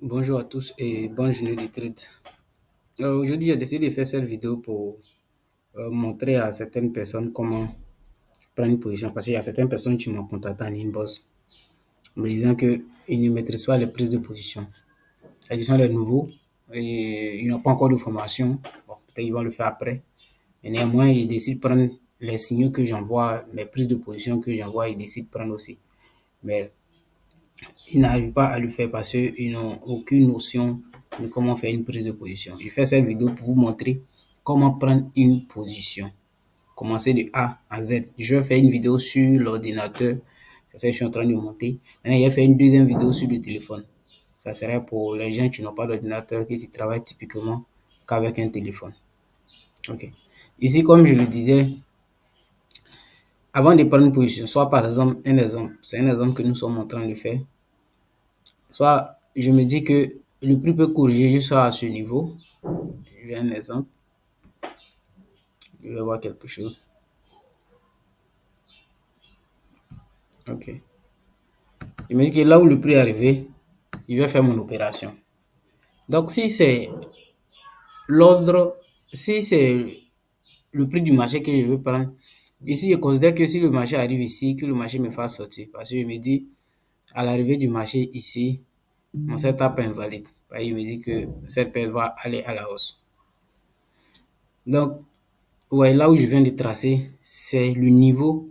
Bonjour à tous et bonne journée de trade. Aujourd'hui, j'ai décidé de faire cette vidéo pour montrer à certaines personnes comment prendre une position parce qu'il y a certaines personnes qui m'ont contacté en inbox me disant qu'ils ne maîtrisent pas les prises de position. Ils sont les nouveaux et ils n'ont pas encore de formation. Bon, peut-être ils vont le faire après. Mais néanmoins, ils décident de prendre les signaux que j'envoie, mes prises de position que j'envoie, ils décident de prendre aussi. Mais ils n'arrivent pas à le faire parce qu'ils n'ont aucune notion de comment faire une prise de position. Je fais cette vidéo pour vous montrer comment prendre une position. Commencer de A à Z. Je vais faire une vidéo sur l'ordinateur. C'est ça que je suis en train de monter. Maintenant, je vais faire une deuxième vidéo sur le téléphone. Ça serait pour les gens qui n'ont pas d'ordinateur, qui travaillent typiquement qu'avec un téléphone. Ok. Ici, comme je le disais, avant de prendre une position, soit par exemple, c'est un exemple que nous sommes en train de faire. Soit je me dis que le prix peut corriger jusqu'à ce niveau. Je vais un exemple. Je vais voir quelque chose. Ok. Je me dis que là où le prix est arrivé, je vais faire mon opération. Donc si c'est l'ordre, si c'est le prix du marché que je veux prendre, ici je considère que si le marché arrive ici, que le marché me fasse sortir. Parce que je me dis, à l'arrivée du marché ici, mon setup est invalide. Il me dit que cette paire va aller à la hausse. Donc, ouais, là où je viens de tracer, c'est le niveau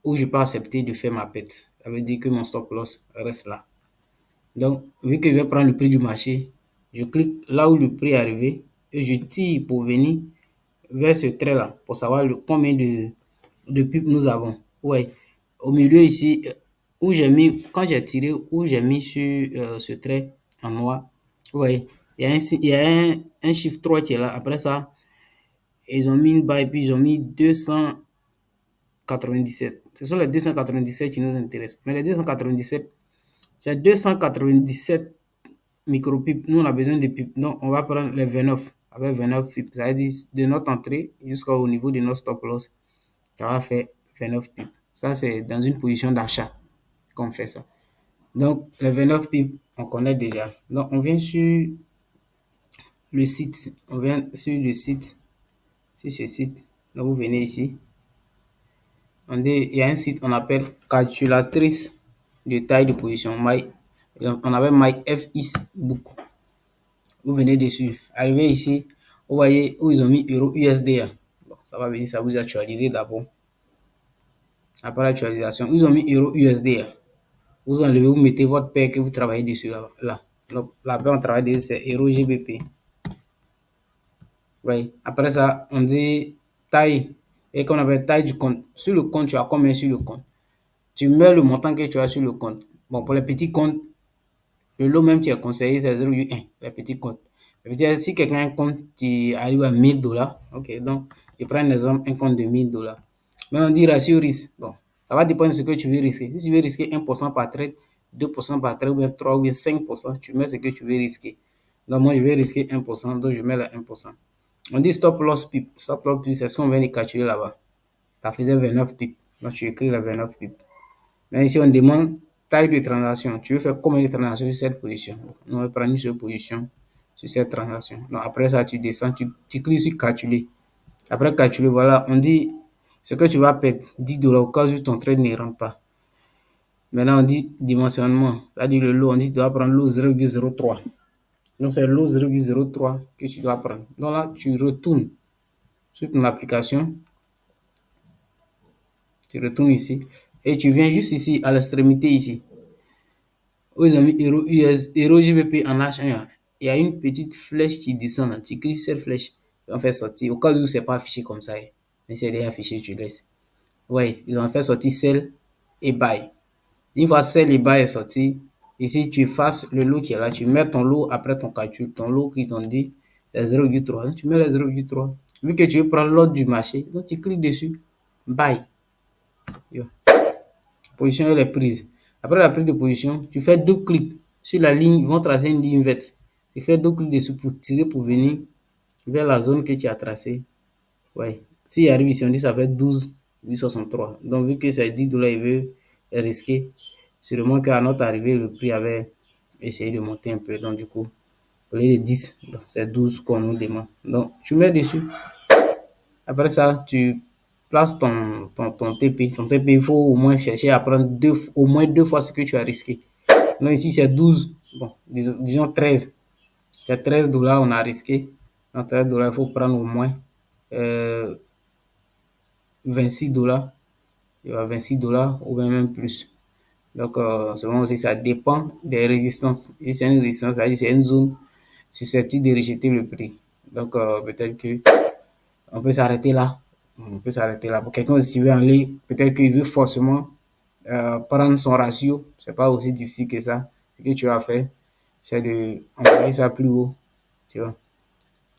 où je peux accepter de faire ma perte. Ça veut dire que mon stop loss reste là. Donc, vu que je vais prendre le prix du marché, je clique là où le prix est arrivé et je tire pour venir vers ce trait-là pour savoir combien de pips nous avons. Ouais, au milieu ici, où j'ai mis, quand j'ai tiré, où j'ai mis sur ce trait en noir, ouais, il y a un chiffre 3 qui est là. Après ça, ils ont mis une barre et puis ils ont mis 297. Ce sont les 297 qui nous intéressent. Mais les 297, c'est 297 micropips. Nous, on a besoin de pips. Donc, on va prendre les 29 avec 29 pips. Ça veut dire de notre entrée jusqu'au niveau de notre stop loss, ça va faire 29 pips. Ça, c'est dans une position d'achat qu'on fait ça. Donc, les 29 pips, on connaît déjà. Donc, on vient sur le site. On vient sur le site. Sur ce site. Donc, vous venez ici. Il y a un site qu'on appelle calculatrice de taille de position. On appelle MyFXBook. Vous venez dessus. Arrivé ici, vous voyez où ils ont mis euro USD. Bon, ça va venir, ça vous actualiser d'abord. Après l'actualisation, ils ont mis euro USD. Vous enlevez, vous mettez votre paire que vous travaillez dessus là. Donc, la paire on travaille dessus, c'est euro GBP. Oui. Après ça, on dit taille. Et qu'on appelle taille du compte. Sur le compte, tu as combien sur le compte? Tu mets le montant que tu as sur le compte. Bon, pour les petits comptes, le lot même qui est conseillé, c'est 0,1, les petits comptes. Si quelqu'un a un compte qui arrive à 1000 $, ok, donc je prends un exemple, un compte de 1000 $. Mais on dit ratio risque. Bon, ça va dépendre de ce que tu veux risquer. Si tu veux risquer 1% par trade, 2% par trade, ou bien 3 ou bien 5%, tu mets ce que tu veux risquer. Donc moi, je vais risquer 1%, donc je mets le 1%. On dit stop loss pip. Stop loss pip, c'est ce qu'on vient de calculer là-bas. Ça faisait 29 pips. Donc tu écris les 29 pips. Mais ici, on demande taille de transaction. Tu veux faire combien de transactions sur cette position? On va prendre une seule position sur cette transaction. Donc, après ça, tu descends, tu cliques sur calculer. Après calculer, voilà, on dit ce que tu vas perdre, 10 $ au cas où ton trade ne rentre pas. Maintenant, on dit dimensionnement. C'est-à-dire le lot, on dit que tu dois prendre lot 0,03. Donc, c'est lot 0,03 que tu dois prendre. Donc là, tu retournes sur ton application. Tu retournes ici. Et tu viens juste ici, à l'extrémité ici. Où ils ont mis Euro GBP en H1. Il y a une petite flèche qui descend là. Tu cliques sur cette flèche. Ils ont fait sortir. Au cas où c'est pas affiché comme ça. Mais c'est déjà affiché, tu laisses. Ouais, ils ont fait sortir sell et buy. Une fois sell et buy est sorti, ici tu effaces le lot qui est là. Tu mets ton lot après ton calcul. Ton lot qui t'ont dit les 0,3. Tu mets les 0,3. Vu que tu veux prendre l'ordre du marché, donc tu cliques dessus. Buy. Yo. Position elle est prise. Après la prise de position, tu fais deux clics sur la ligne, ils vont tracer une ligne verte. Tu fais deux clics dessus pour tirer pour venir vers la zone que tu as tracée. Ouais. S'il arrive ici, on dit ça fait 12,63. Donc, vu que c'est 10 $, il veut risquer. Sûrement qu'à notre arrivée, le prix avait essayer de monter un peu. Donc, du coup, au lieu de 10, c'est 12 qu'on nous demande. Donc, tu mets dessus. Après ça, tu places ton TP. Ton TP, il faut au moins chercher à prendre au moins deux fois ce que tu as risqué. Donc, ici, c'est 12. Bon, disons 13. C'est 13 $, on a risqué. Donc, 13 $, il faut prendre au moins 26 $. Il y a 26 $ ou même plus. Donc, souvent aussi, ça dépend des résistances. Si c'est une résistance, c'est une zone susceptible de rejeter le prix. Donc, peut-être que on peut s'arrêter là. On peut s'arrêter là. Pour quelqu'un qui veut aller, peut-être qu'il veut forcément prendre son ratio. C'est pas aussi difficile que ça. Ce que tu as fait, c'est de envoyer ça plus haut. Tu vois.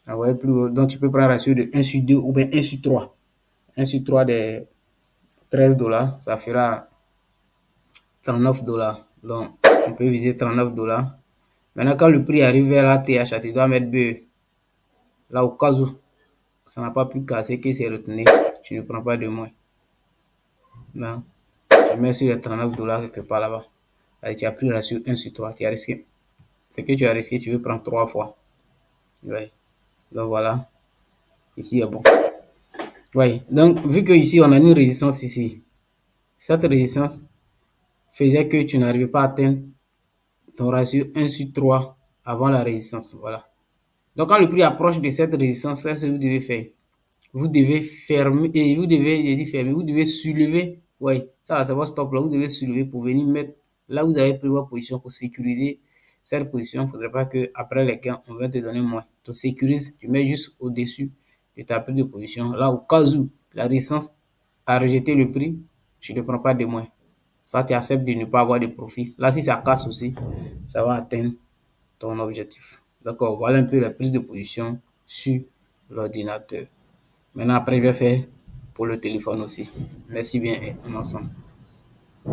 Envoyer plus haut. Donc, tu peux prendre un ratio de 1/2 ou bien 1/3. 1/3 des 13 $, ça fera 39 $. Donc, on peut viser 39 $. Maintenant, quand le prix arrive vers la TH, tu dois mettre BE. Là, au cas où ça n'a pas pu casser, que c'est retenu, tu ne prends pas de moins. Non. Tu mets sur les 39 $ quelque part là-bas. Allez, tu as pris ratio 1/3. Tu as risqué. Ce que tu as risqué, tu veux prendre 3 fois. Oui. Donc voilà. Ici, est bon. Oui. Donc, vu que ici, on a une résistance ici. Cette résistance faisait que tu n'arrivais pas à atteindre ton ratio 1/3 avant la résistance. Voilà. Donc, quand le prix approche de cette résistance, c'est ce que vous devez faire. Vous devez fermer, et vous devez, j'ai dit fermer, vous devez soulever. Oui, ça, c'est votre stop là. Vous devez soulever pour venir mettre là où vous avez pris votre position pour sécuriser cette position. Il ne faudrait pas qu'après les gains, on va te donner moins. Tu sécurises, tu mets juste au-dessus de ta prise de position. Là, au cas où la résistance a rejeté le prix, tu ne prends pas de moins. Ça, tu acceptes de ne pas avoir de profit. Là, si ça casse aussi, ça va atteindre ton objectif. D'accord, voilà un peu la prise de position sur l'ordinateur. Maintenant, après, je vais faire pour le téléphone aussi. Merci bien et on ensemble.